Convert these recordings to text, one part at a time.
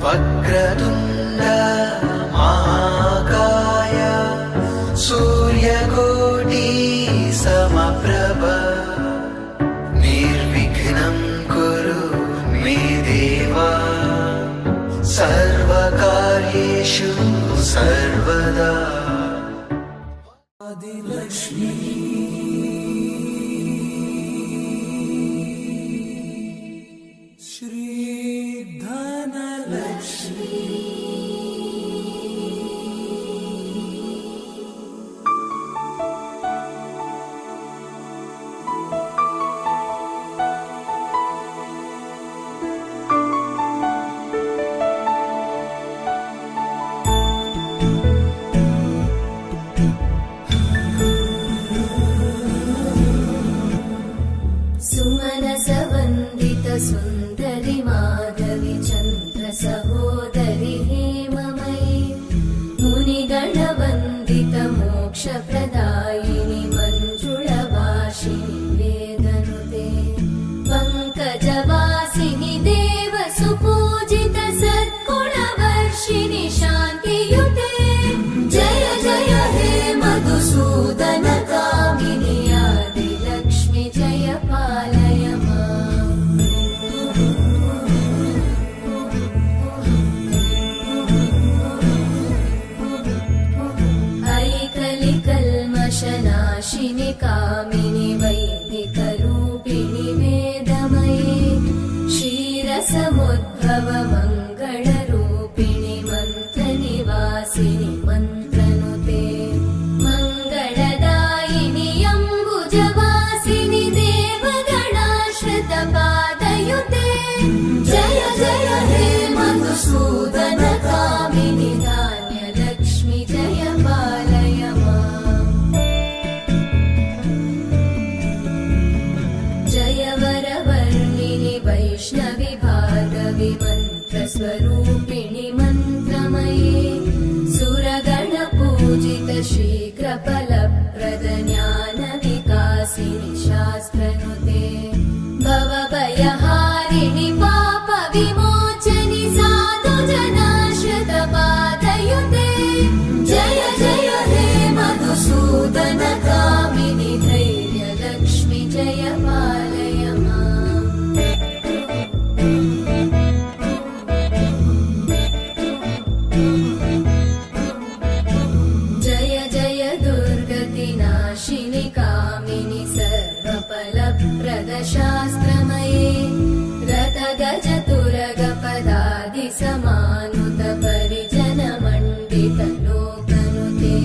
वक्रतुण्ड महाकाय सूर्यकोटि समप्रभ निर्विघ्नं कुरु मे देव सर्वकार्येषु सर्वदा। आदिलक्ष्मी श्री धनलक्ष्मी सुमनसवन्दित सुन्दरि माधवि चन्द्र सहोदरि हेममयि मुनिगणवन्दित मोक्षप्रदायिनि मञ्जुळभाषिणि वेदनुते पङ्कजवासिनि देवसुपूजित सद्गुणवर्षिणि शान्तियुते जय जय हे मधुसूदन कामिनि आदिलक्ष्मि जय पालय माम्। ऐकलिकल्मषनाशिनि कामिनि वैदिकरूपिणि वेदमये क्षीरसमुद्भव मङ्गलरूपिणि मन्त्रनिवासिनि मन्त्रनुते मङ्गलदायिनि अम्बुजवासिनि देवगणाश्रितपादयुते जय जय हे मधुसूदन कामिनि धान्यलक्ष्मि जय पालय माम्। जय वरवर्णिनि वैष्णवि भार्गवि मन्त्रस्वरूपिणि मन्त्रमये सुरगणपूजित शीघ्रफलप्रद ज्ञानविकासिनि शास्त्रनुते भवभयहारिणि पापविमोचनि साधुजनाश्रितपादयुते जय जय हे मधुसूदन कामिनि धैर्यलक्ष्मि जय पालय माम्। जय जय दुर्गतिनाशिनि कामिनि सर्वफलप्रद शास्त्रमये रथगजतुरगपदादिसमानुत परिजनमण्डित लोकनुते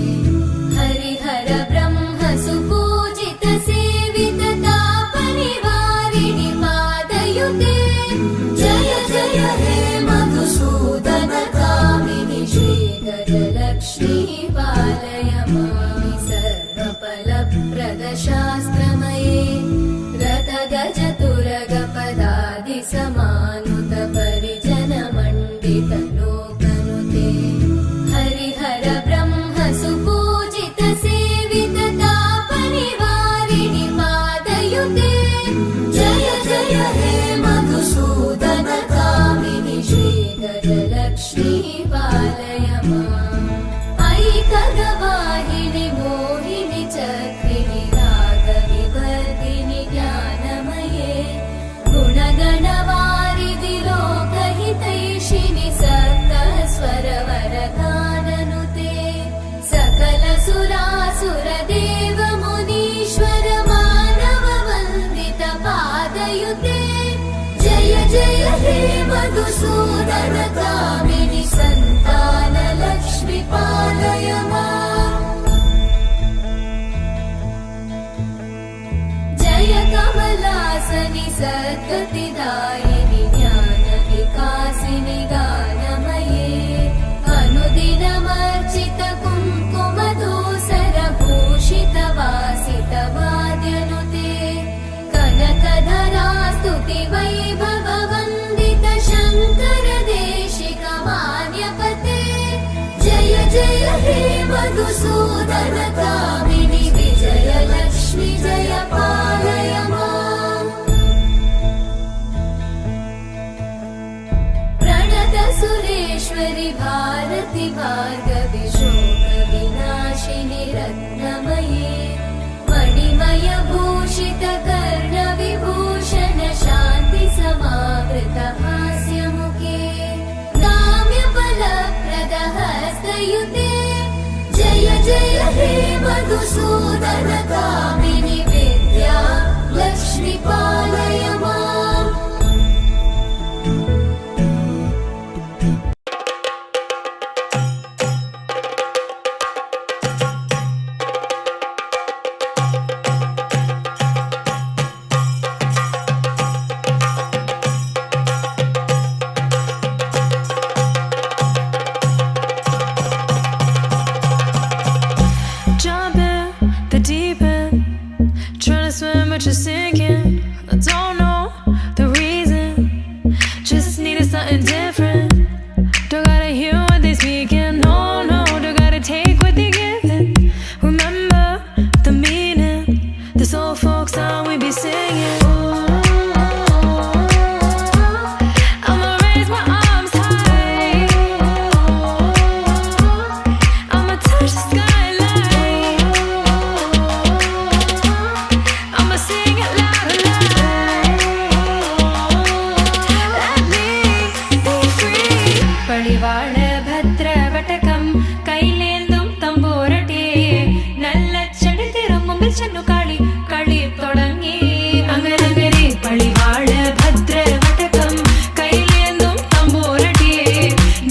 हरिहर ब्रह्म सुपूजित सेवित तापनिवारिणि पादयुते जय जय हे मधुसूदन कामिनि श्रीगजलक्ष्मी पालय मामि सर्वफलप्रद शास्त्रमये रथगजतुरगपदादिसमानुत परिजनमण्डित लोकनुते हरिहर ब्रह्म सुपूजित सेवित तापनिवारिणि पादयुते जय जय हे मधुसूदन कामिनि श्रीगजलक्ष्मी पालय माम्। ऐकगवाहिनि मोहिनि चक्रिणि रागविवर्धिनि ज्ञानमये गुणगणवारिधि लोकहितैषिणि सप्तस्वरवरगाननुते सकलसुरासुरदेव मुनीश्वर मानववन्दित पादयुते जय जय हे मधुसूदन कामिनि सन्तानलक्ष्मि पालय माम्। जय कमलासनि सद्गतिदायिनि ज्ञानविकासिनि गानमये अनुदिनमर्चित कुङ्कुमधूसरभूषित वासित वाद्यनुते कनकधरा स्तुति वैभव वन्दित शङ्कर देशिक सर्वेश्वरि भारति भार्गवि शोकविनाशिनि रत्नमये मणिमयभूषित कर्णविभूषण शान्ति समावृत हास्यमुखे काम्यफलप्रद हस्तयुते जय जय हे मधुसूदन कामिनि विद्या लक्ष्मी पालय माम्। Jump in the deep end, trying to swim but you're sinking. I don't know the reason, just needed something different. Don't gotta hear what they speaking, no, no, don't gotta take what they giving. Remember the meaning, this old folk song we be singing. I'ma raise my arms high, I'ma touch the skyline, I'ma sing it loud and loud. Let me be free. പടിവാള ഭദ്രവടകം കൈലേന്തും തമ്പൂരട്ടി നല്ല ചെടിത്തിരും മുമ്പിൽ ചെന്നു കളി കളി തുടങ്ങി അങ്ങനെ പടിവാള ഭദ്രവടകം കൈലേന്തും തമ്പൂരട്ടി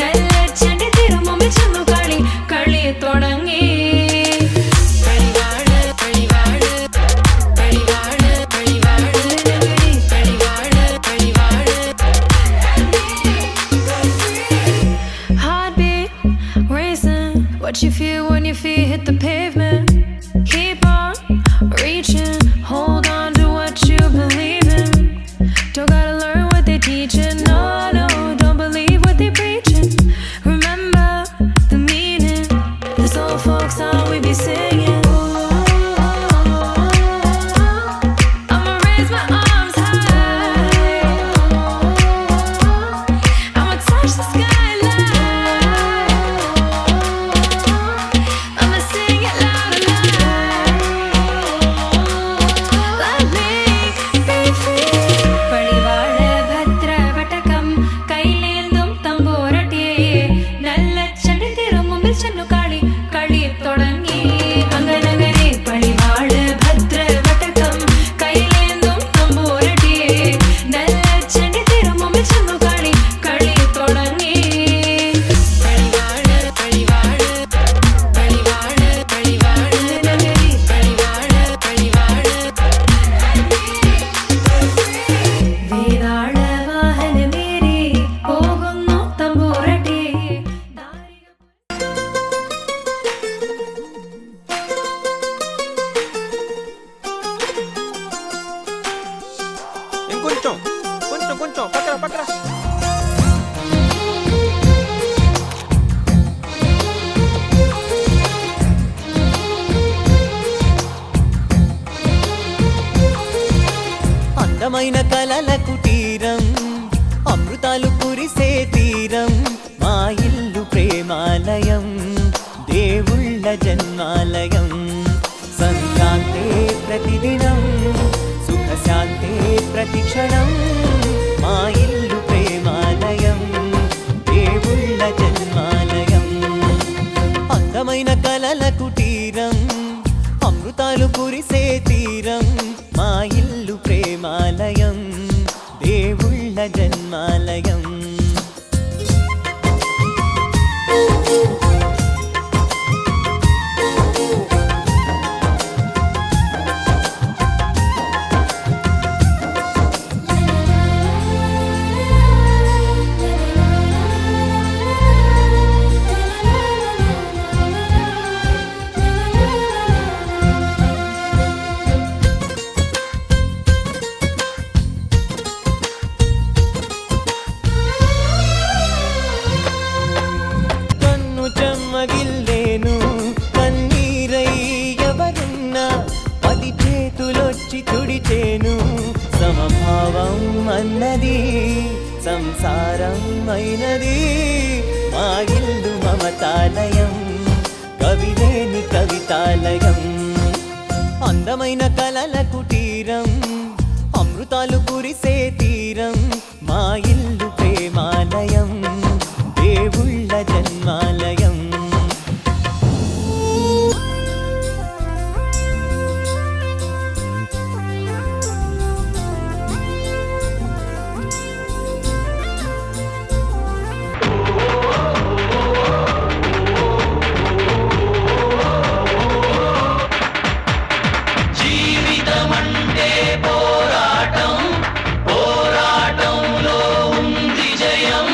നല്ല ചെടിത്തിരും മുമ്പിൽ ചെന്നു കളി കളി തുടങ്ങി പടിവാള പടിവാള പടിവാള പടിവാള പടിവാള പടിവാള Heartbeat racing, what you feel when your feet hit the pavement. Keep on reaching, hold on to what you believe in. Don't gotta learn what they teaching, no, no, don't believe what they preaching. Remember the meaning, this old folk song we be singing. I'ma raise my arms high, I'ma touch the skyline, I'ma sing it loud and loud. Let me be free. പടിവാള ഭദ്രവടകം കൈലേന്തും തമ്പൂരട്ടി നല്ല ചെടിത്തിരും മുമ്പിൽ ചെന്നു കളി കളി തുടങ്ങി അങ്ങനെ പടിവാള ഭദ്രവടകം കൈലേന്തും തമ്പൂരട്ടി നല്ല ചെടിത്തിരും മുമ്പിൽ ചെന്നു കളി കളി തുടങ്ങി പടിവാള പടിവാള പടിവാള പടിവാള പടിവാള പടിവാള വേതാള വാഹനമേറി പോകുന്നു തമ്പൂരട്ടി ఇంకొంచెం కొంచెం కొంచెం పక్కన పక్కన అందమైన కలల కుటీరం అమృతాలు కురిసే తీరం మా ఇల్లు ప్రేమాలయం దేవుళ్ళ జన్మాలయం సంక్రాంతే ప్రతిదినం సుఖశాంతే ప్రతిక్షణం మా ఇల్లు ప్రేమాలయం దేవుళ్ళ జన్మాలయం అందమైన కలల కుటీరం అమృతాలు కురిసే తీరం మా ఇల్లు ప్రేమాలయం దేవుళ్ళ జన్మాలయం అన్నది సంసారం అయినది మా ఇల్లు మమతాలయం, కవిలేని కవితాలయం. అందమైన కలల కుటీరం, అమృతాలు కురిసే తీరం, మా ఇల్లు ప్రేమాలయం, దేవుళ్ళ జన్మాలయం. జీవితమంటే పోరాటం, పోరాటంలో ఉంది జయం.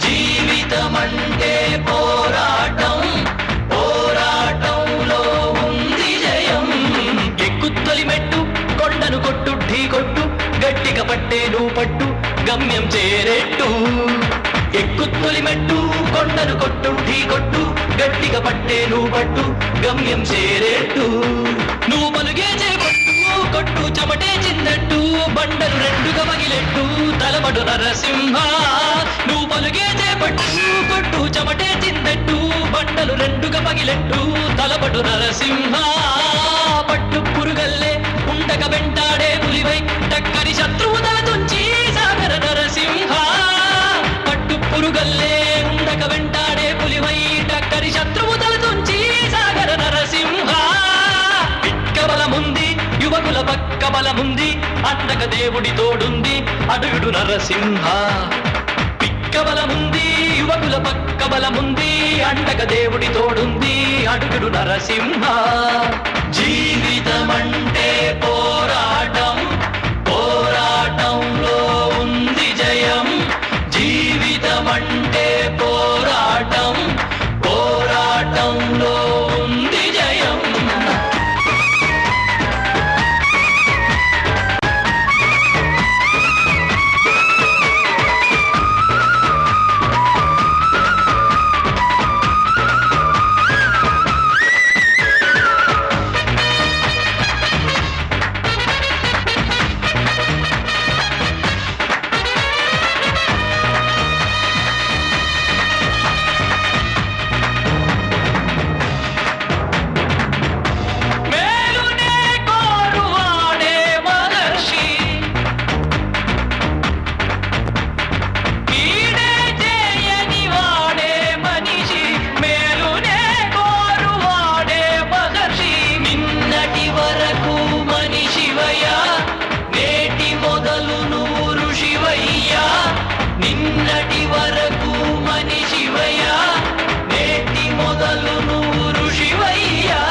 జీవితమంటే పోరాటం, పోరాటంలో ఉంది జయం. ఎక్కుత్తొలి మెట్టు కొండను కొట్టు ఢీ కొట్టు, గట్టిగా పట్టేను పట్టు గమ్యం చేరేట్టు. ఎక్కుత్తొలి మెట్టు కొండను కొట్టు ఢీ కొట్టు, గట్టిగా పట్టేను పట్టు గమ్యం చేరేట్టు. నువ్వు పలుగే చేపట్టు కొట్టు చెమటే చిందట్టు, బండలు రెండుగా పగిలెట్టు తలబడు నరసింహ. నువ్వు పలుగే చేపట్టు కొట్టు చెమటే చిందట్టు, బండలు రెండుగా పగిలెట్టు తలబడు నరసింహ. పట్టు పురుగల్లే ఉండక వెంటాడే పులివై, టక్కని శత్రువు తల తుంచి సాగర నరసింహ. పట్టు పురుగల్లే ఉండక వెంటాడే పులివై, టక్కని శత్రువు తల తుంచి సాగర నరసింహ. పిక్క బలముంది యువకుల పక్క బలముంది, అండక దేవుడి తోడుంది అడుగుడు నరసింహ. పిక్క బలముంది యువకుల పక్క బలముంది, అండక దేవుడి తోడుంది అడుగుడు నరసింహ. జీవితమంటే పోరాటం, పోరాటంలో ఉంది జయం. జీవితమంటే పోరాటం, పోరాటంలో ఉంది జయం. మేలునే కోరువాడే మహర్షి, కీడే చేయని వాడే మనిషి. మేలునే కోరువాడే మహర్షి, నిన్నటి వరకు మనిషివయ్యా, నేటి మొదలు నువ్వు ఋషివయ్యా. నిన్నటి వరకు మనిషివయ్యా, నేటి మొదలు నువ్వు ఋషివయ్యా.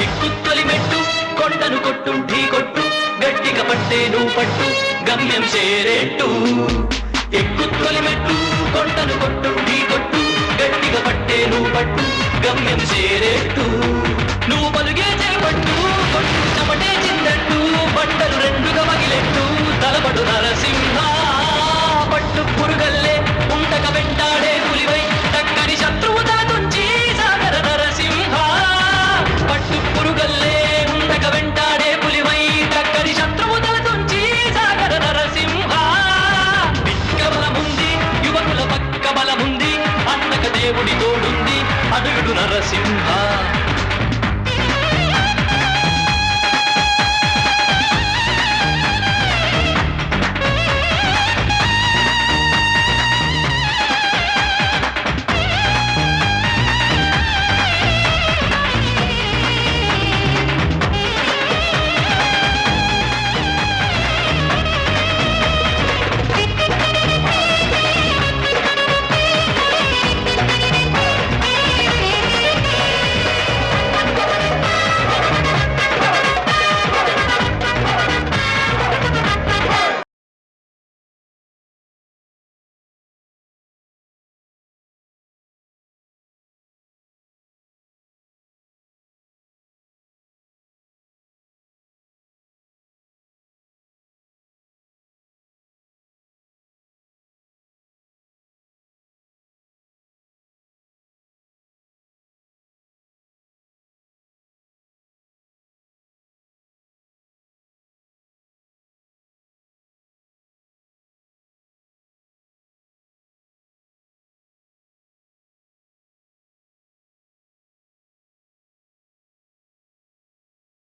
ఎక్కుత్తొలి మెట్టు కొండను కొట్టు ఢీ కొట్టు, గట్టిగా పట్టేను పట్టు గమ్యం చేరేట్టు. ఎక్కుత్తొలి మెట్టు కొండను కొట్టు ఢీ కొట్టు, గట్టిగా పట్టేను పట్టు గమ్యం చేరేట్టు. నువ్వు పలుగే చేపట్టు కొట్టు చెమటే చిందట్టు, బండలు రెండుగా పగిలెట్టు తలబడు నరసింహ. పట్టు పురుగల్లే ఉండక వెంటాడే పులివై, టక్కని శత్రువు తల తుంచి సాగర నరసింహ. పట్టు పురుగల్లే ఉండక వెంటాడే పులివై, టక్కని శత్రువు తల తుంచి సాగర నరసింహ. పిక్క బలముంది యువకుల పక్క బలముంది, అన్నక దేవుడి తోడుంది అడుగుడు నరసింహ.